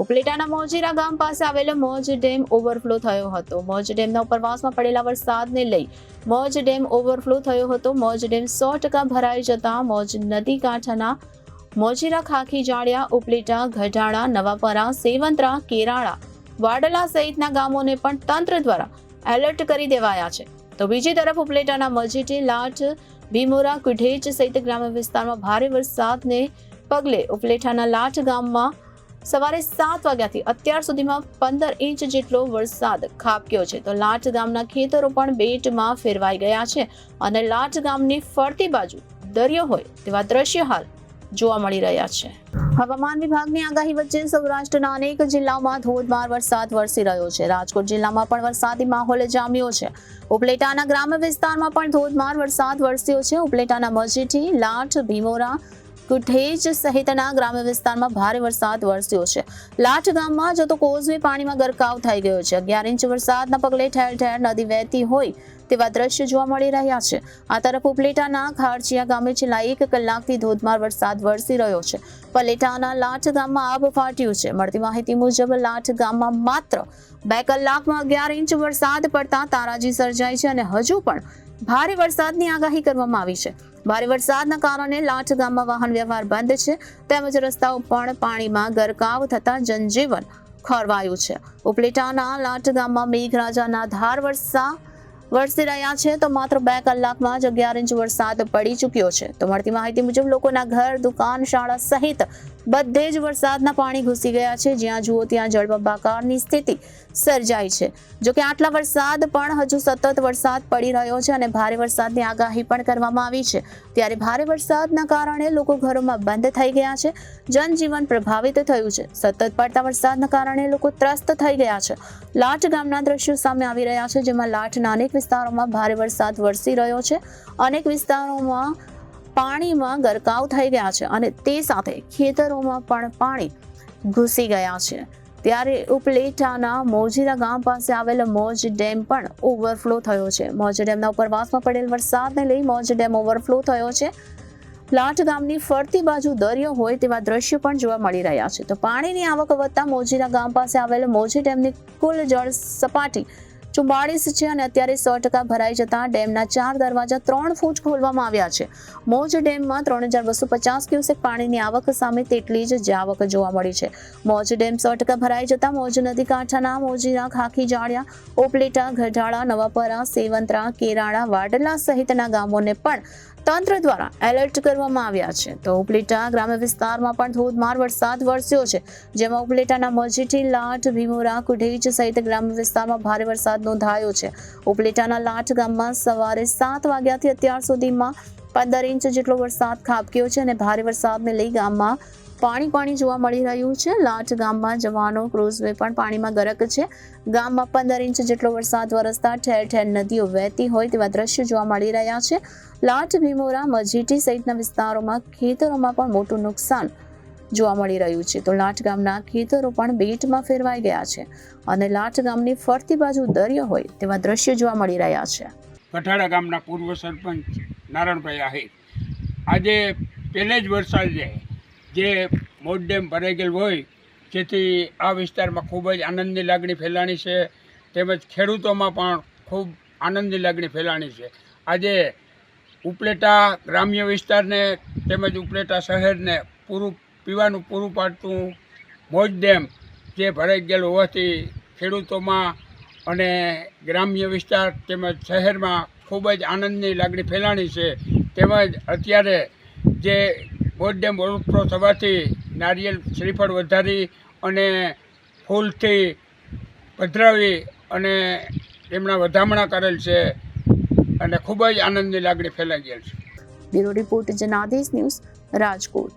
ઉપલેટાના મોજીરા ગામ પાસે આવેલો મોજ ડેમ ઓવરફ્લો થયો હતો. મોજ ડેમના ઉપરવાસમાં પડેલા વરસાદને લઈ મોજ ડેમ ઓવરફ્લો થયો હતો. મોજ ડેમ 100% ભરાઈ જતા મોજ નદી કાંઠાના મોજીરા, ખાખી જાળિયા, ઉપલેટા, ગઢાળા, નવાપરા, સેવંતરા, કેરાળા, વાડલા સહિતના ગામોને પણ તંત્ર દ્વારા એલર્ટ કરી દેવાયા છે. તો બીજી તરફ ઉપલેટાના મજીટી, લાઠ, ભીમોરા, કુઢેજ સહિત ગ્રામ્ય વિસ્તારમાં ભારે વરસાદને પગલે ઉપલેટાના લાઠ ગામમાં સવારે 7 વાગ્યાથી અત્યાર સુધીમાં 15 ઇંચ જેટલો વરસાદ ખાબક્યો છે. તો લાઠ ગામના ખેતરો પણ બેટમાં ફેરવાઈ ગયા છે અને લાઠ ગામની ફરતી બાજુ દરિયો હોય તેવા દ્રશ્ય હાલ જોવા મળી રહ્યા છે. હવામાન વિભાગની આગાહી વચ્ચે સૌરાષ્ટ્રના અનેક જિલ્લાઓમાં ધોધમાર વરસાદ વરસી રહ્યો છે. રાજકોટ જિલ્લામાં પણ વરસાદી માહોલ જામ્યો છે. ઉપલેટાના ગ્રામ્ય વિસ્તારમાં પણ ધોધમાર વરસાદ વરસ્યો છે. ઉપલેટાના મજીઠી, લાઠ, ભીમોરા, કુઠેજ સહિતના ગ્રામ્ય વિસ્તારમાં ભારે વરસાદ વરસ્યો છે. લાઠ ગામમાં જતો કોઝવે પાણીમાં ગરકાવ થઈ ગયો છે. 11 ઇંચ વરસાદના પગલે ઠેર ઠેર નદી વહેતી હોય તેવા દ્રશ્ય જોવા મળી રહ્યા છે. આ તરફ ઉપલેટાના ખારચિયા ગામે છેલ્લા 1 કલાકથી ધોધમાર વરસાદ વરસી રહ્યો છે. ઉપલેટાના લાઠ ગામમાં આબ ફાટ્યું છે. મળતી માહિતી મુજબ લાઠ ગામમાં માત્ર 2 કલાકમાં 11 ઇંચ વરસાદ પડતા તારાજી સર્જાઈ છે અને હજુ પણ ભારે વરસાદની આગાહી કરવામાં આવી છે. ભારે વરસાદના કારણે લાઠ ગામમાં વાહન વ્યવહાર બંધ છે તેમજ રસ્તાઓ પણ પાણીમાં ગરકાવ થતા જનજીવન ખોરવાયું છે. ઉપલેટાના લાઠ ગામમાં મેઘરાજાના ધાર વરસી રહ્યા છે. તો માત્ર 2 કલાકમાં જ 11 ઇંચ વરસાદ પડી ચૂક્યો છે. તો મળતી માહિતી મુજબ લોકોના ઘર, દુકાન, શાળા સહિત બધે જ વરસાદના પાણી ઘૂસી ગયા છે. જ્યાં જુઓ ત્યાં જળબંબાકારની સ્થિતિ સર્જાઈ છે. જોકે આટલા વરસાદ પણ હજુ સતત વરસાદ પડી રહ્યો છે અને ભારે વરસાદની આગાહી પણ કરવામાં આવી છે. ત્યારે ભારે વરસાદના કારણે લોકો ઘરોમાં બંધ થઈ ગયા છે. જનજીવન પ્રભાવિત થયું છે. સતત પડતા વરસાદના કારણે લોકો ત્રસ્ત થઈ ગયા છે. લાઠ ગામના દ્રશ્યો સામે આવી રહ્યા છે, જેમાં લાઠના અનેક વિસ્તારોમાં ભારે વરસાદ વરસી રહ્યો છે. અનેક વિસ્તારોમાં પાણીમાં ગરકાવ થઈ ગયા છે અને તે સાથે ખેતરોમાં પણ પાણી ઘૂસી ગયા છે. ત્યારે ઉપલેટાના મોજીરા ગામ પાસે આવેલો મોજ ડેમ પણ ઓવરફ્લો થયો છે. મોજ ડેમના ઉપરવાસમાં પડેલ વરસાદને લઈ મોજ ડેમ ઓવરફ્લો થયો છે. લાઠ ગામની ફરતી બાજુ દરિયો હોય તેવા દ્રશ્યો પણ જોવા મળી રહ્યા છે. તો પાણીની આવક વધતા મોજીરા ગામ પાસે આવેલો મોજી ડેમની કુલ જળ સપાટી 44 છે અને અત્યારે 100% ભરાઈ જતા ડેમના 4 દરવાજા 3 ફૂટ ખોલવામાં આવ્યા છે. મોજ ડેમમાં 3250 ક્યુસેક પાણીની આવક સામે તેટલી જ આવક જોવા મળી છે. મોજ ડેમ 100% ભરાઈ જતા મોજ નદી કાંઠાના મોજીરા, ખાખી જાળિયા, ઉપલેટા, ગઢાળા, નવાપરા, સેવંતરા, કેરાળા, વાડલા સહિતના ગામોને પણ તંત્ર દ્વારા એલર્ટ કરવામાં આવ્યા છે. તો ઉપલેટા ગ્રામ્ય વિસ્તારમાં પણ ધોધમાર વરસાદ વરસ્યો છે, જેમાં ઉપલેટાના મજીઠી, લાઠ, ભીમોરા, કુઢેજ સહિત ગ્રામ્ય વિસ્તારમાં ભારે વરસાદ નોંધાયો છે. ઉપલેટાના લાઠ ગામમાં સવારે 7 વાગ્યાથી અત્યાર સુધીમાં 15 ઇંચ જેટલો વરસાદ ખાબક્યો છે અને ભારે વરસાદને લઈ ગામમાં પાણી જોવા મળી રહ્યું છે. લાઠ ગામમાં જવાનો ક્રુઝવે પણ પાણીમાં ગરક છે. ગામમાં 15 ઇંચ જેટલો વરસાદ વરસતા ઠેર ઠેર નદીઓ વહેતી હોય તેવા દ્રશ્યો જોવા મળી રહ્યા છે. લાઠ, ભીમોરા, મજીઠી સહિતના વિસ્તારોમાં ખેતરોમાં પણ મોટું નુકસાન જોવા મળી રહ્યું છે. તો લાઠ ગામના ખેતરો પણ બેટમાં ફેરવાઈ ગયા છે અને લાઠ ગામની ફરતી બાજુ દરિયો હોય તેવા દ્રશ્યો જોવા મળી રહ્યા છે. કઠાડા ગામના પૂર્વ સરપંચ નારાયણભાઈ આહિર, આજે પહેલે જ વરસાદ જે મોજ ડેમ ભરાઈ ગયેલ હોય, જેથી આ વિસ્તારમાં ખૂબ જ આનંદની લાગણી ફેલાણી છે, તેમજ ખેડૂતોમાં પણ ખૂબ આનંદની લાગણી ફેલાણી છે. આજે ઉપલેટા ગ્રામ્ય વિસ્તારને તેમજ ઉપલેટા શહેરને પીવાનું પૂરું પાડતું મોજ ડેમ જે ભરાઈ ગયેલું હોવાથી ખેડૂતોમાં અને ગ્રામ્ય વિસ્તાર તેમજ શહેરમાં ખૂબ જ આનંદની લાગણી ફેલાણી છે. તેમજ અત્યારે જે મોજ ડેમ ઓવરફ્લો થવાથી નારિયેલ, શ્રીફળ વધારી અને ફૂલથી પધરાવી અને એમના વધામણા કરેલ છે અને ખૂબ જ આનંદની લાગણી ફેલાઈ ગયેલ છે. Bureau report Janadesh news, Rajkot.